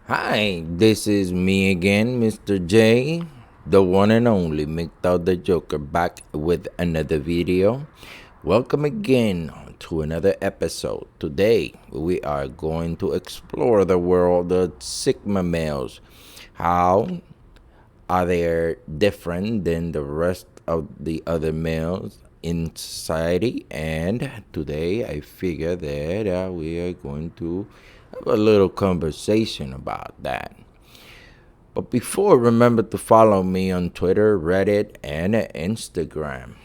Hi, this is me again, Mr. J, the one and only MGTOW the Joker, back with another video. Welcome again to another episode. Today, we are going to explore the world of Sigma males. How are they different than the rest of the other males in society? And today, I figure that we are going to have a little conversation about that. But before, remember to follow me on Twitter, Reddit, and Instagram.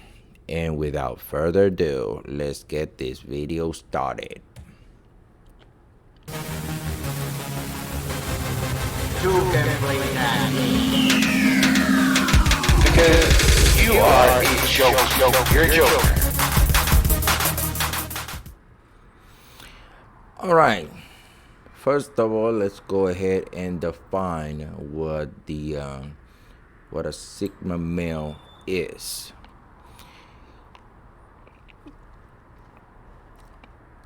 And without further ado, let's get this video started. Two can play that. Because you are a joke. You're a joker. All right. First of all, let's go ahead and define what a Sigma male is.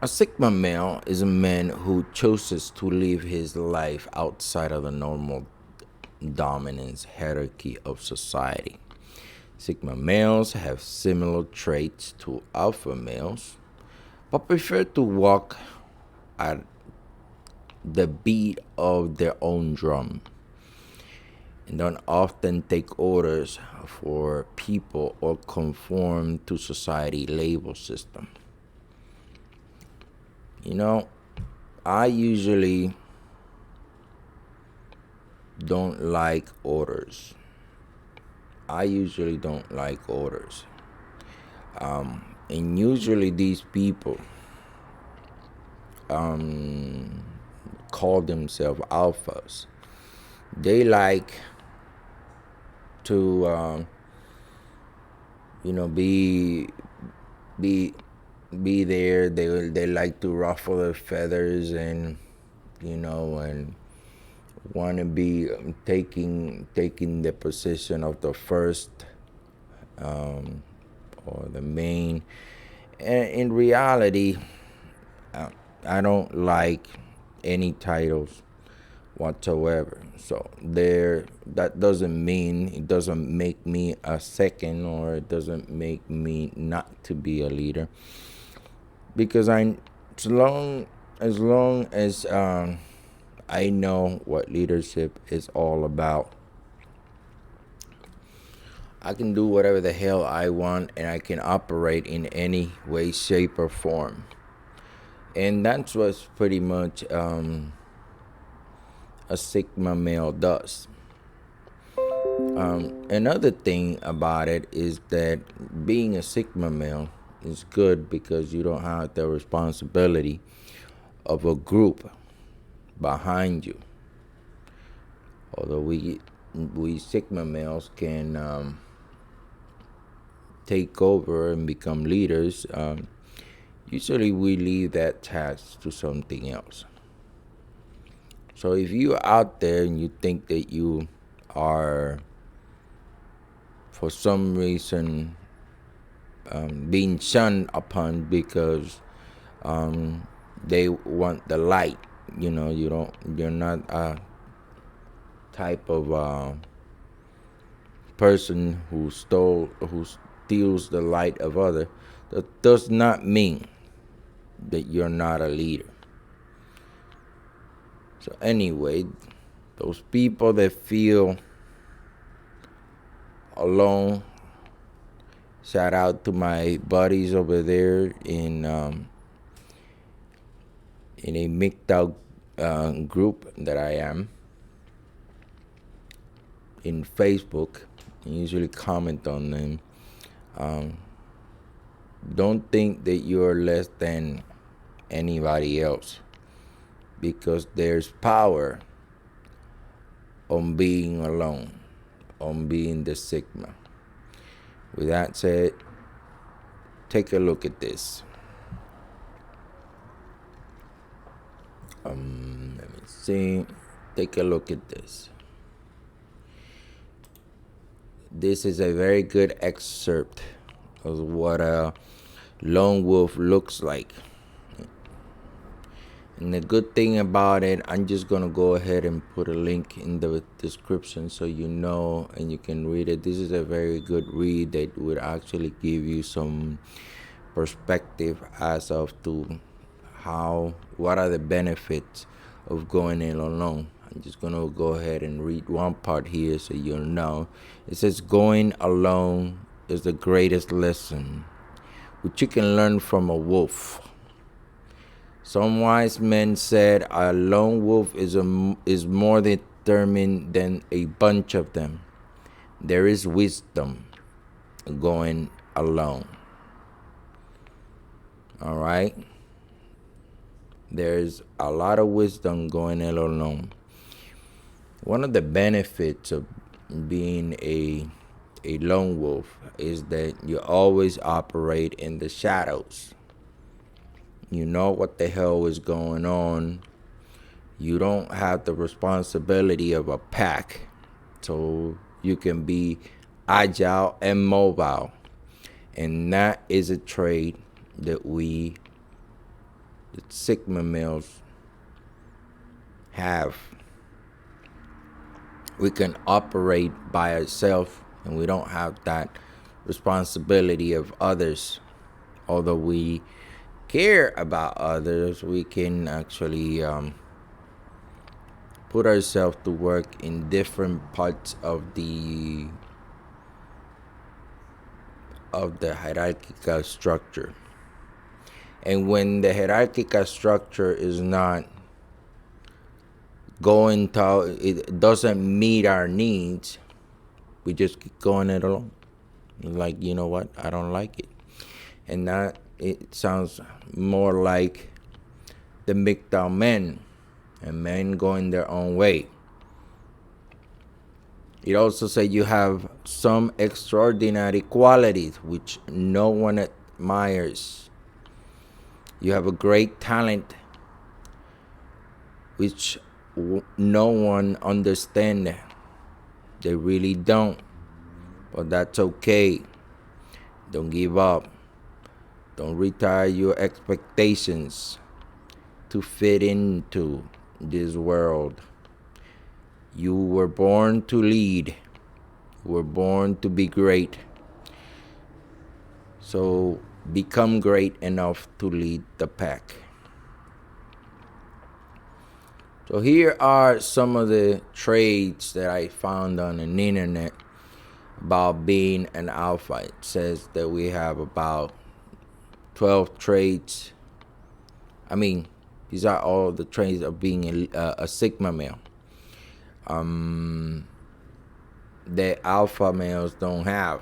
A Sigma male is a man who chooses to live his life outside of the normal dominance hierarchy of society. Sigma males have similar traits to alpha males, but prefer to walk at the beat of their own drum and don't often take orders for people or conform to society label system. I usually don't like orders. And usually these people call themselves alphas. They like to be there. They like to ruffle their feathers and want to be taking the position of the first or the main. And in reality, I don't like any titles whatsoever. So that doesn't mean it doesn't make me a second, or it doesn't make me not to be a leader. Because as long as I know what leadership is all about, I can do whatever the hell I want, and I can operate in any way, shape, or form. And that's what's pretty much a Sigma male does. Another thing about it is that being a Sigma male is good because you don't have the responsibility of a group behind you. Although we Sigma males can take over and become leaders, usually we leave that task to something else. So if you're out there and you think that you are, for some reason, being shunned upon because they want the light, you're not a type of person who steals the light of other, that does not mean that you're not a leader. So anyway, those people that feel alone, shout out to my buddies over there in a MGTOW group that I am in Facebook. I usually comment on them. Don't think that you're less than anybody else, because there's power on being alone, on being the Sigma. With that said, take a look at this. Let me see. Take a look at this. This is a very good excerpt of what a lone wolf looks like. And the good thing about it, I'm just going to go ahead and put a link in the description so you know and you can read it. This is a very good read that would actually give you some perspective as of to what are the benefits of going it alone. I'm just going to go ahead and read one part here so you'll know. It says, going alone is the greatest lesson which you can learn from a wolf. Some wise men said a lone wolf is more determined than a bunch of them. There is wisdom going alone. All right? There's a lot of wisdom going alone. One of the benefits of being a lone wolf is that you always operate in the shadows. You know what the hell is going on. You don't have the responsibility of a pack. So you can be agile and mobile. And that is a trait that the Sigma males, have. We can operate by ourselves and we don't have that responsibility of others. Although we care about others, we can actually put ourselves to work in different parts of the hierarchical structure. And when the hierarchical structure is not it doesn't meet our needs, we just keep going it alone. Like, you know what, I don't like it. And that, it sounds more like the MGTOW men, and men going their own way. It also says you have some extraordinary qualities which no one admires. You have a great talent which no one understands. They really don't. But that's okay. Don't give up. Don't retire your expectations to fit into this world. You were born to lead. You were born to be great. So become great enough to lead the pack. So here are some of the traits that I found on the internet about being an alpha. It says that we have about 12 traits. I mean, these are all the traits of being a Sigma male. That alpha males don't have.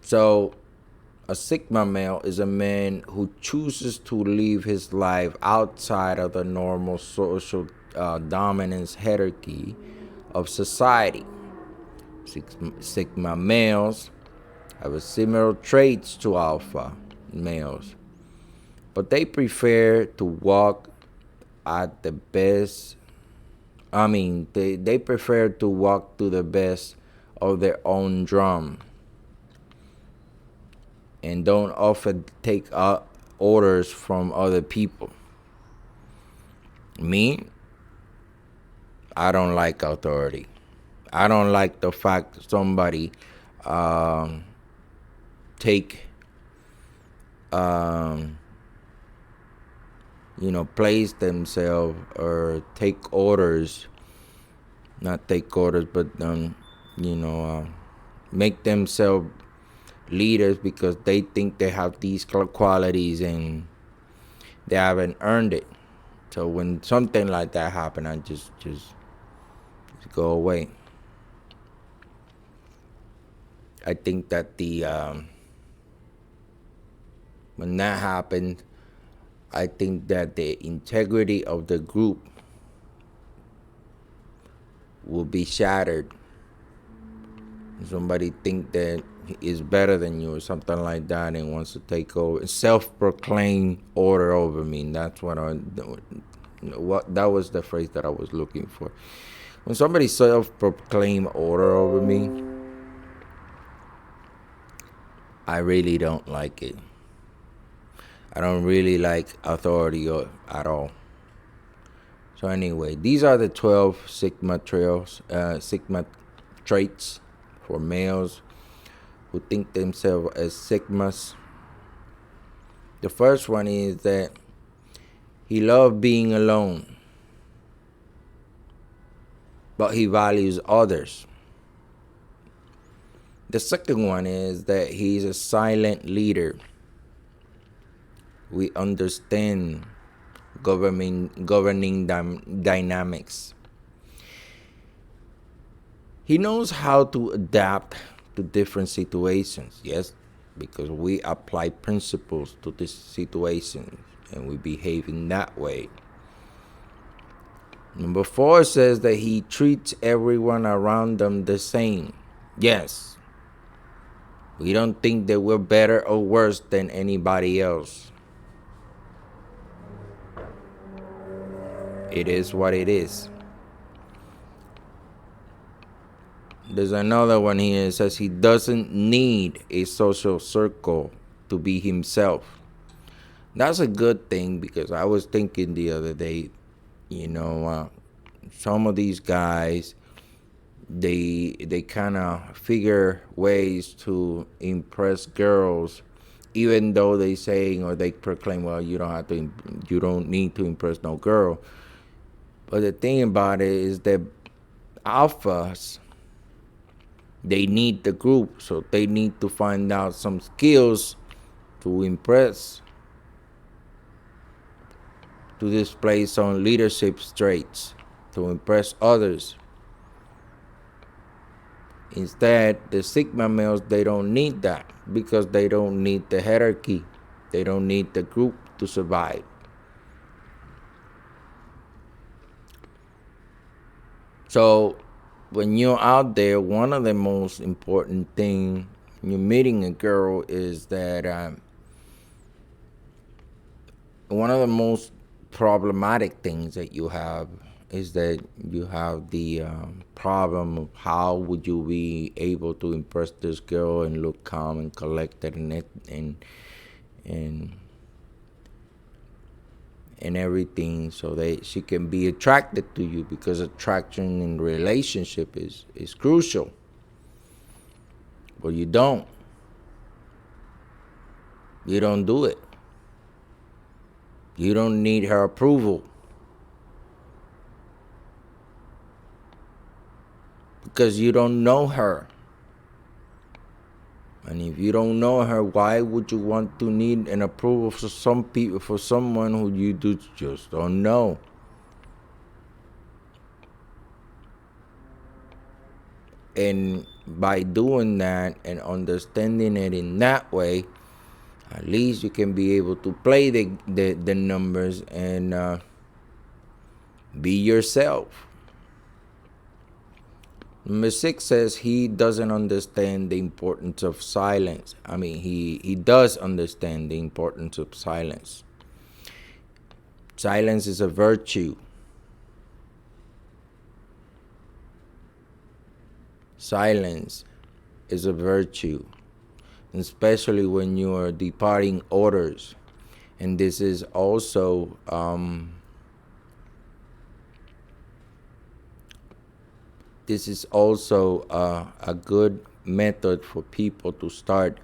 So a Sigma male is a man who chooses to live his life outside of the normal social dominance hierarchy of society. Sigma males have similar traits to alpha males, but they prefer to walk at the best. They prefer to walk to the best of their own drum and don't often take orders from other people. Me, I don't like authority. I don't like the fact somebody place themselves or take orders, not take orders, but make themselves leaders because they think they have these qualities and they haven't earned it. So when something like that happens, I just go away. I think that when that happened, I think that the integrity of the group will be shattered. Somebody think that is better than you or something like that and wants to take over, self-proclaimed order over me. And that's what that was the phrase that I was looking for. When somebody self-proclaimed order over me, I really don't like it. I don't really like authority at all. So anyway, these are the 12 Sigma traits for males who think themselves as Sigmas. The first one is that he loves being alone, but he values others. The second one is that he's a silent leader. We understand governing dynamics. He knows how to adapt to different situations, yes, because we apply principles to this situation and we behave in that way. Number 4 says that he treats everyone around them the same. Yes, we don't think that we're better or worse than anybody else. It is what it is. There's another one here that says he doesn't need a social circle to be himself. That's a good thing, because I was thinking the other day, some of these guys, they kind of figure ways to impress girls, even though they saying or they proclaim, well, you don't need to impress no girl. But the thing about it is that alphas, they need the group, so they need to find out some skills to impress, to display some leadership traits, to impress others. Instead, the Sigma males, they don't need that, because they don't need the hierarchy. They don't need the group to survive. So when you're out there, one of the most important thing when you're meeting a girl is that one of the most problematic things that you have is that you have the problem of how would you be able to impress this girl and look calm and collected and everything, so that she can be attracted to you, because attraction in relationship is crucial. But you don't do it. You don't need her approval, because you don't know her. And if you don't know her, why would you want to need an approval for someone who you just don't know? And by doing that and understanding it in that way, at least you can be able to play the numbers and be yourself. Number 6 says he doesn't understand the importance of silence. I mean, he does understand the importance of silence. Silence is a virtue. Silence is a virtue, especially when you are departing orders. And this is also a good method for people to start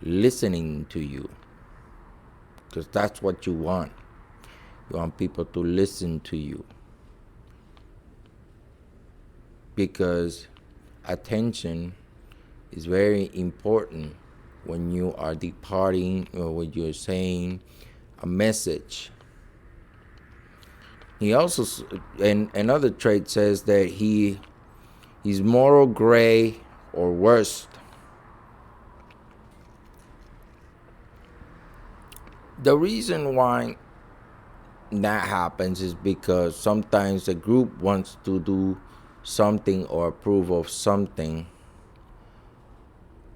listening to you, because that's what you want. You want people to listen to you, because attention is very important when you are departing or when you're saying a message. He also, and another trait says that he's moral gray or worse. The reason why that happens is because sometimes the group wants to do something or approve of something,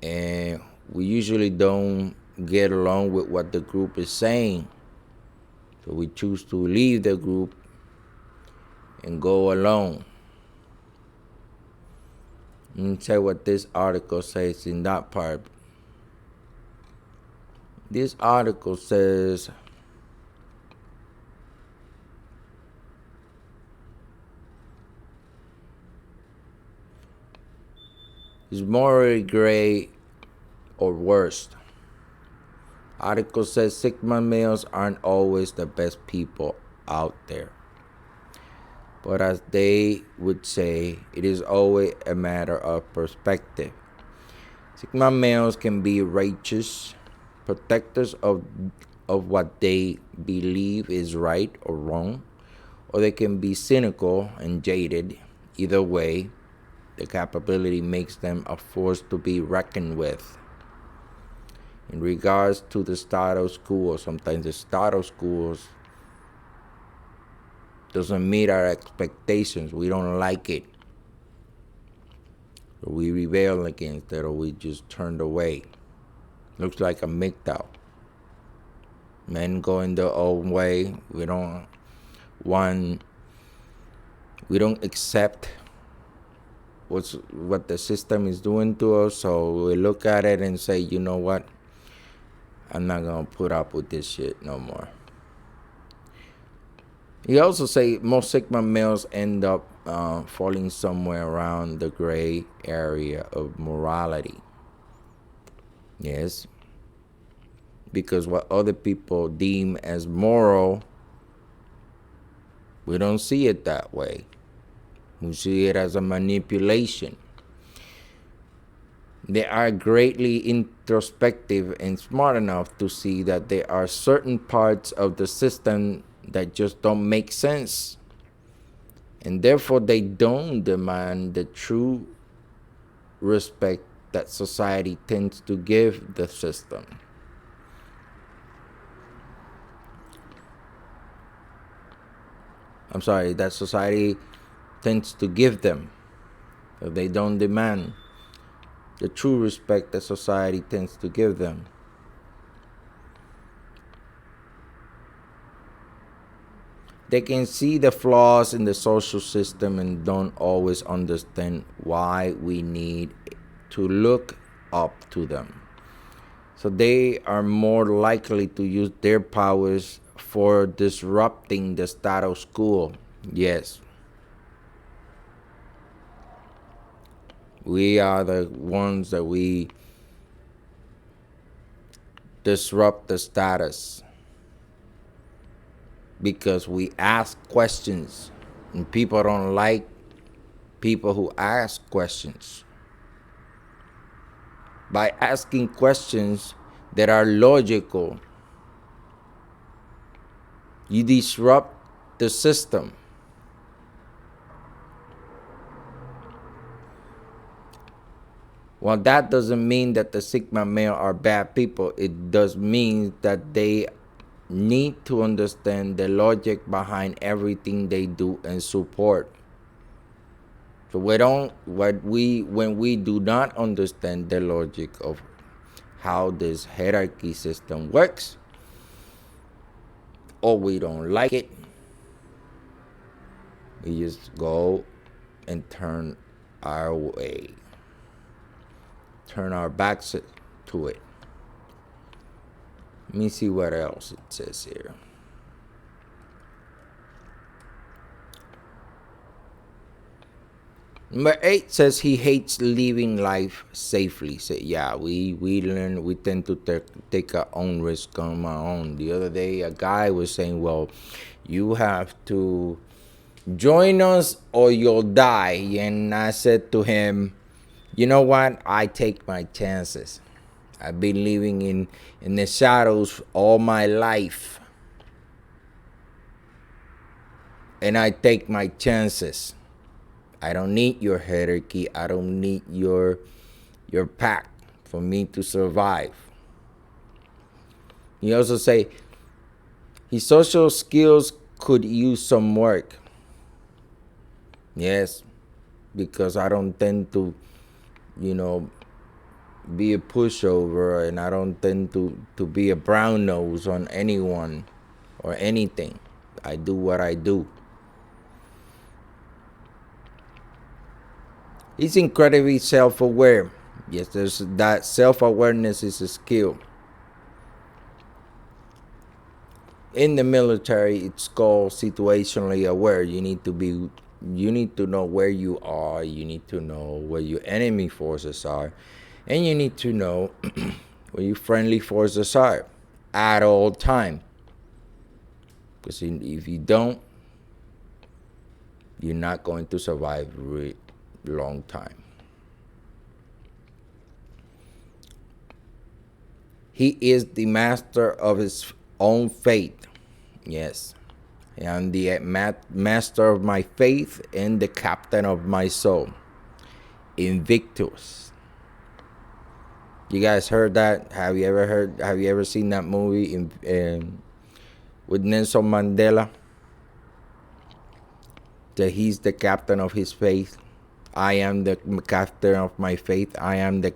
and we usually don't get along with what the group is saying, so we choose to leave the group and go alone. Let me tell you what this article says in that part. This article says is morally gray or worse. Article says Sigma males aren't always the best people out there. But as they would say, it is always a matter of perspective. Sigma males can be righteous, protectors of what they believe is right or wrong, or they can be cynical and jaded. Either way, the capability makes them a force to be reckoned with. In regards to the status quo, sometimes the status quo doesn't meet our expectations. We don't like it. Or we rebel against it, or we just turned away. Looks like a MGTOW. Men going their own way. We don't accept what the system is doing to us, so we look at it and say, you know what? I'm not gonna put up with this shit no more. He also say most Sigma males end up falling somewhere around the gray area of morality. Yes, because what other people deem as moral, we don't see it that way. We see it as a manipulation. They are greatly introspective and smart enough to see that there are certain parts of the system that just don't make sense. And therefore, they don't demand the true respect that society tends to give the system. I'm sorry, that society tends to give them. So they don't demand the true respect that society tends to give them. They can see the flaws in the social system and don't always understand why we need to look up to them. So they are more likely to use their powers for disrupting the status quo. Yes. We are the ones that we disrupt the status because we ask questions, and people don't like people who ask questions. By asking questions that are logical, you disrupt the system. Well, that doesn't mean that the Sigma male are bad people. It does mean that they need to understand the logic behind everything they do and support. So when we do not understand the logic of how this hierarchy system works, or we don't like it, we just go and turn our way. Turn our backs to it. Let me see what else it says here. Number 8 says he hates living life safely. So yeah, we tend to take our own risk on our own. The other day, a guy was saying, well, you have to join us or you'll die. And I said to him, you know what? I take my chances. I've been living in the shadows all my life. And I take my chances. I don't need your hierarchy. I don't need your pack for me to survive. He also say his social skills could use some work. Yes, because I don't tend to, be a pushover, and I don't tend to be a brown nose on anyone or anything. I do what I do. He's incredibly self-aware. Yes, there's that self-awareness is a skill. In the military, it's called situationally aware. You need to know where you are. You need to know where your enemy forces are, and you need to know where your friendly forces are at all time. Because if you don't, you're not going to survive a long time. He is the master of his own fate. Yes. I am the master of my faith and the captain of my soul. Invictus. You guys heard that? Have you ever seen that movie with Nelson Mandela? That he's the captain of his faith. I am the captain of my faith. I am the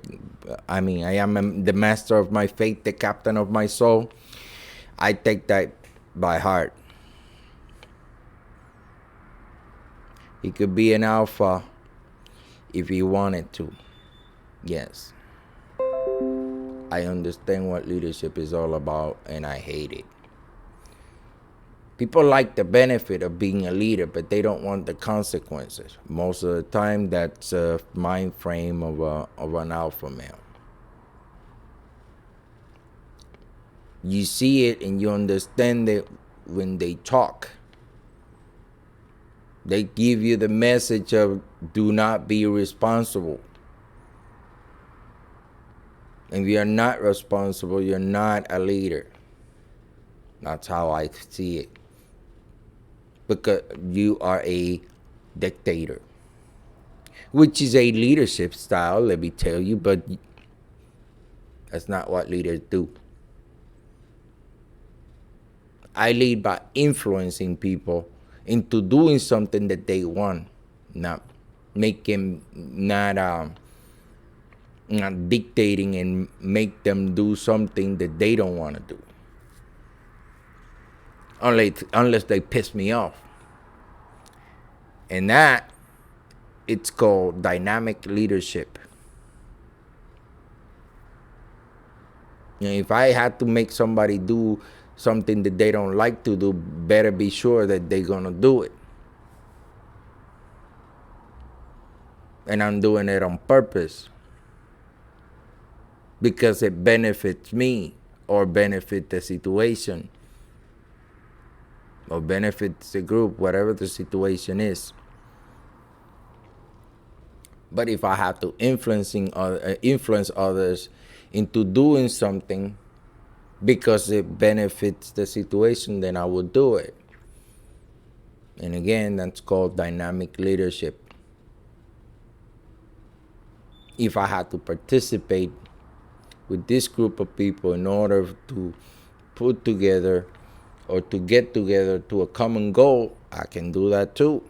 master of my faith, the captain of my soul. I take that by heart. He could be an alpha if he wanted to. Yes. I understand what leadership is all about, and I hate it. People like the benefit of being a leader, but they don't want the consequences. Most of the time, that's a mind frame of an alpha male. You see it and you understand it when they talk. They give you the message of do not be responsible. If you're not responsible, you're not a leader. That's how I see it. Because you are a dictator, which is a leadership style, let me tell you, but that's not what leaders do. I lead by influencing people into doing something that they want, not dictating and make them do something that they don't want to do. Unless they piss me off. And that, it's called dynamic leadership. If I had to make somebody do something that they don't like to do, better be sure that they're going to do it. And I'm doing it on purpose. Because it benefits me or benefits the situation. Or benefits the group, whatever the situation is. But if I have to influence others into doing something because it benefits the situation, then I will do it. And again, that's called dynamic leadership. If I had to participate with this group of people in order to put together or to get together to a common goal, I can do that too.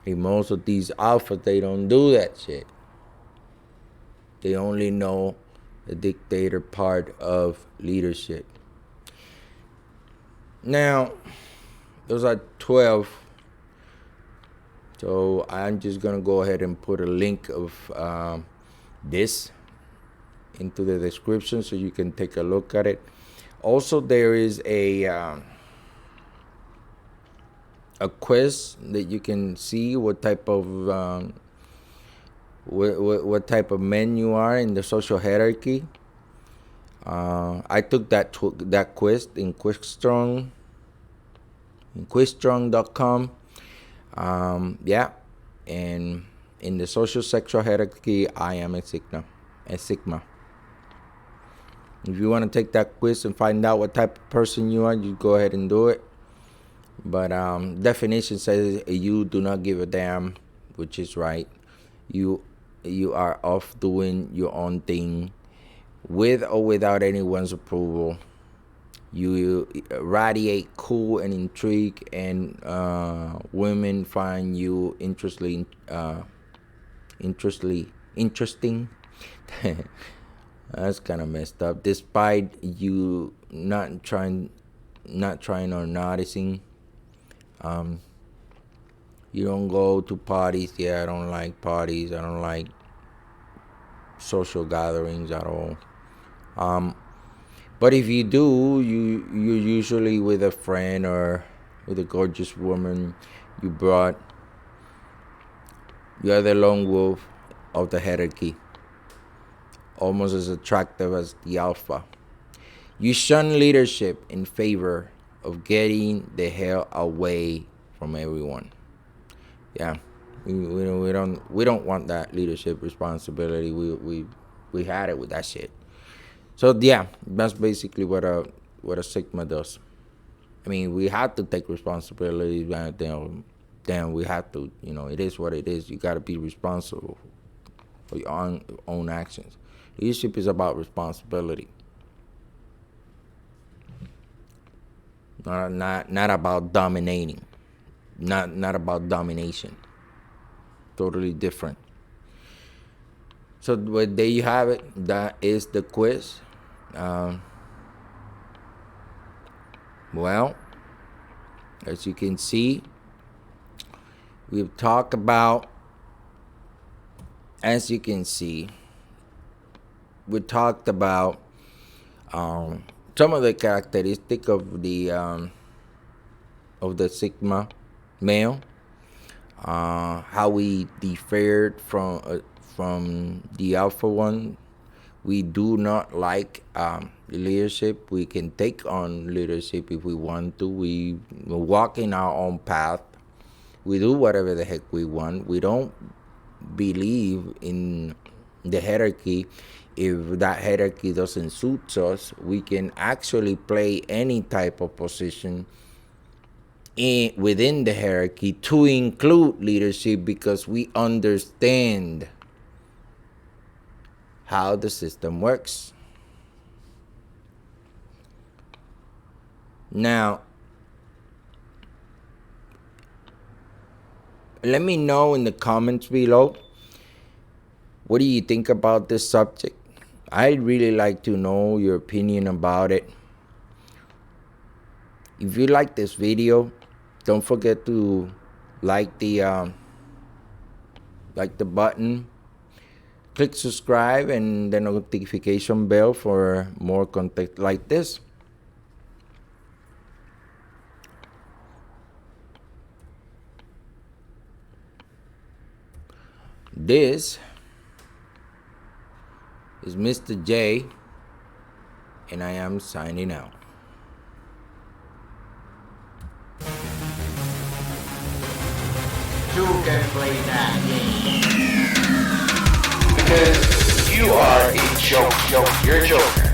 And most of these alphas, they don't do that shit. They only know the dictator part of leadership. Now, those are 12. So I'm just going to go ahead and put a link of this into the description so you can take a look at it. Also, there is a quiz that you can see what type of what type of men you are in the social hierarchy. I took that quiz in quizstrong.com. Yeah, and in the social sexual hierarchy, I am a Sigma. If you want to take that quiz and find out what type of person you are, you go ahead and do it. But definition says you do not give a damn, which is right. You are off doing your own thing, with or without anyone's approval. You radiate cool and intrigue, and women find you interesting. That's kind of messed up. Despite you not trying or noticing. You don't go to parties. Yeah, I don't like parties. I don't like social gatherings at all. But if you do, you're usually with a friend or with a gorgeous woman you brought. You are the lone wolf of the hierarchy, almost as attractive as the alpha. You shun leadership in favor of getting the hell away from everyone. Yeah, we don't want that leadership responsibility. We had it with that shit. So yeah, that's basically what a Sigma does. I mean, we have to take responsibility. Damn, we have to. It is what it is. You got to be responsible for your own actions. Leadership is about responsibility, not about dominating, not about domination. Totally different. So there you have it. That is the quiz. Well, as you can see, we've talked about. As you can see, we talked about some of the characteristic of the Sigma male, how we differed from the Alpha one. We do not like leadership. We can take on leadership if we want to. We walk in our own path. We do whatever the heck we want. We don't believe in the hierarchy. If that hierarchy doesn't suit us, we can actually play any type of position within the hierarchy to include leadership, because we understand how the system works. Now, let me know in the comments below, what do you think about this subject? I'd really like to know your opinion about it. If you like this video, don't forget to like the button, click subscribe and the notification bell for more content like this. This is Mr. J, and I am signing out. Who can play that game? Because you are a joke. You're a joker.